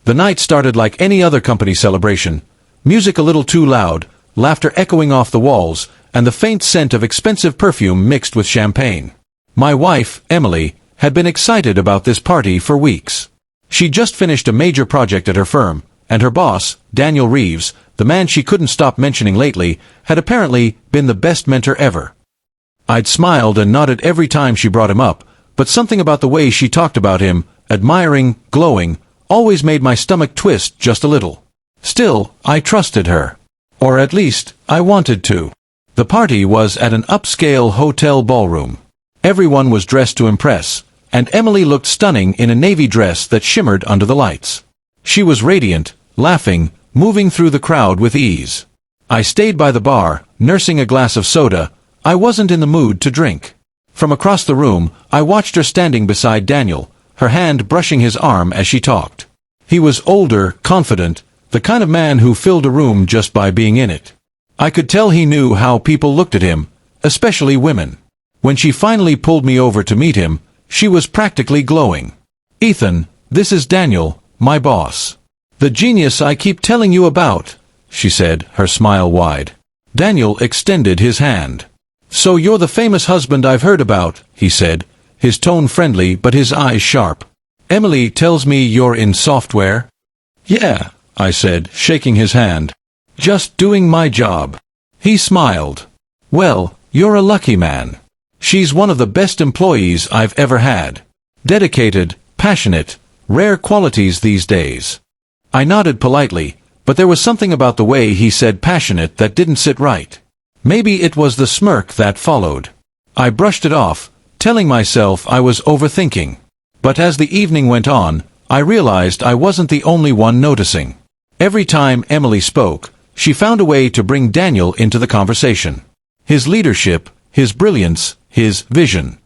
The night started like any other company celebration. Music a little too loud, laughter echoing off the walls, and the faint scent of expensive perfume mixed with champagne. My wife, Emily, had been excited about this party for weeks. She'd just finished a major project at her firm, and her boss, Daniel Reeves, the man she couldn't stop mentioning lately, had apparently been the best mentor ever. I'd smiled and nodded every time she brought him up, but something about the way she talked about him, admiring, glowing, always made my stomach twist just a little. Still, I trusted her. Or at least, I wanted to. The party was at an upscale hotel ballroom. Everyone was dressed to impress, and Emily looked stunning in a navy dress that shimmered under the lights. She was radiant, laughing, moving through the crowd with ease. I stayed by the bar, nursing a glass of soda. I wasn't in the mood to drink. From across the room, I watched her standing beside Daniel, her hand brushing his arm as she talked. He was older, confident, the kind of man who filled a room just by being in it. I could tell he knew how people looked at him, especially women. When she finally pulled me over to meet him, she was practically glowing. "Ethan, this is Daniel, my boss. The genius I keep telling you about," she said, her smile wide. Daniel extended his hand. "So you're the famous husband I've heard about," he said, his tone friendly but his eyes sharp. "Emily tells me you're in software?" "Yeah," I said, shaking his hand. "Just doing my job." He smiled. "Well, you're a lucky man. She's one of the best employees I've ever had. Dedicated, passionate, rare qualities these days." I nodded politely, but there was something about the way he said passionate that didn't sit right. Maybe it was the smirk that followed. I brushed it off, telling myself I was overthinking. But as the evening went on, I realized I wasn't the only one noticing. Every time Emily spoke, she found a way to bring Daniel into the conversation. His leadership, his brilliance, his vision.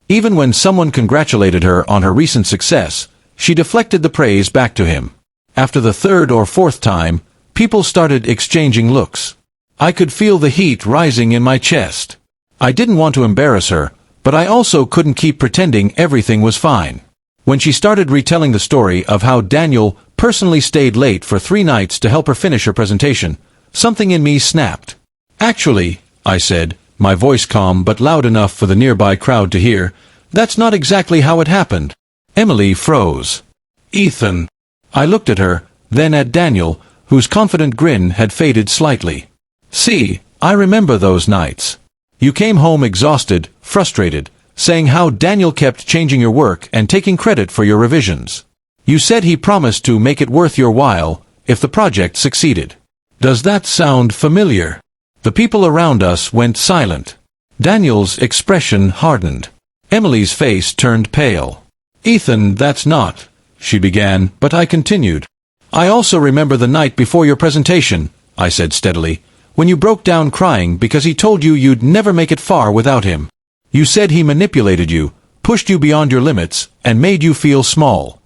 Even when someone congratulated her on her recent success, she deflected the praise back to him. After the third or fourth time, people started exchanging looks. I could feel the heat rising in my chest. I didn't want to embarrass her, but I also couldn't keep pretending everything was fine. When she started retelling the story of how Daniel personally stayed late for 3 nights to help her finish her presentation, something in me snapped. "Actually," I said, my voice calm but loud enough for the nearby crowd to hear, "that's not exactly how it happened." Emily froze. "Ethan." I looked at her, then at Daniel, whose confident grin had faded slightly. "See, I remember those nights. You came home exhausted, frustrated, saying how Daniel kept changing your work and taking credit for your revisions. You said he promised to make it worth your while if the project succeeded. Does that sound familiar?" The people around us went silent. Daniel's expression hardened. Emily's face turned pale. "Ethan, that's not," she began, but I continued. "I also remember the night before your presentation," I said steadily, "when you broke down crying because he told you you'd never make it far without him. You said he manipulated you, pushed you beyond your limits, and made you feel small."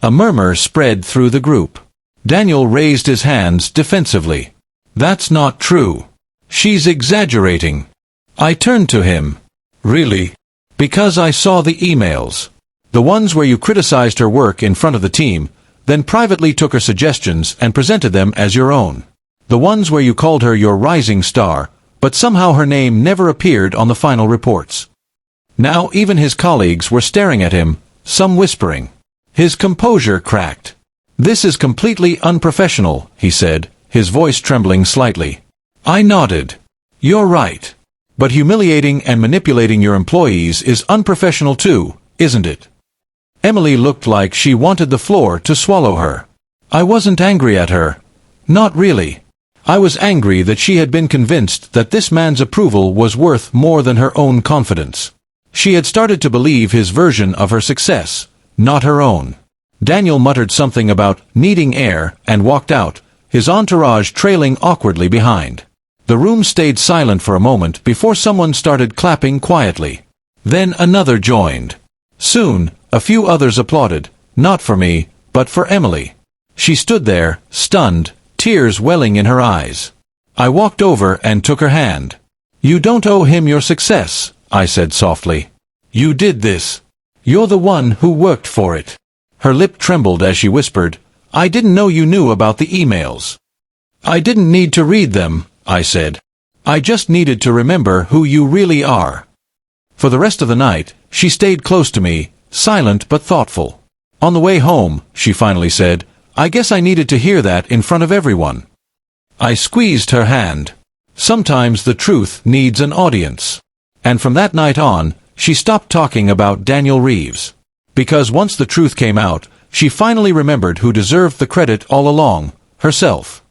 A murmur spread through the group. Daniel raised his hands defensively. "That's not true. She's exaggerating." I turned to him. "Really?" "Because I saw the emails. The ones where you criticized her work in front of the team, then privately took her suggestions and presented them as your own. The ones where you called her your rising star, but somehow her name never appeared on the final reports." Now even his colleagues were staring at him, some whispering. His composure cracked. "This is completely unprofessional," he said, his voice trembling slightly. I nodded. "You're right. But humiliating and manipulating your employees is unprofessional too, isn't it?" Emily looked like she wanted the floor to swallow her. I wasn't angry at her. Not really. I was angry that she had been convinced that this man's approval was worth more than her own confidence. She had started to believe his version of her success, not her own. Daniel muttered something about needing air and walked out, his entourage trailing awkwardly behind. The room stayed silent for a moment before someone started clapping quietly. Then another joined. Soon, a few others applauded, not for me, but for Emily. She stood there, stunned, tears welling in her eyes. I walked over and took her hand. "You don't owe him your success," I said softly. "You did this. You're the one who worked for it." Her lip trembled as she whispered, I didn't know you knew about the emails. I didn't need to read them, I said. I just needed to remember who you really are. For the rest of the night, she stayed close to me, silent but thoughtful. On the way home, she finally said, I guess I needed to hear that in front of everyone. I squeezed her hand. Sometimes the truth needs an audience. And from that night on, she stopped talking about Daniel Reeves. Because once the truth came out, she finally remembered who deserved the credit all along, herself.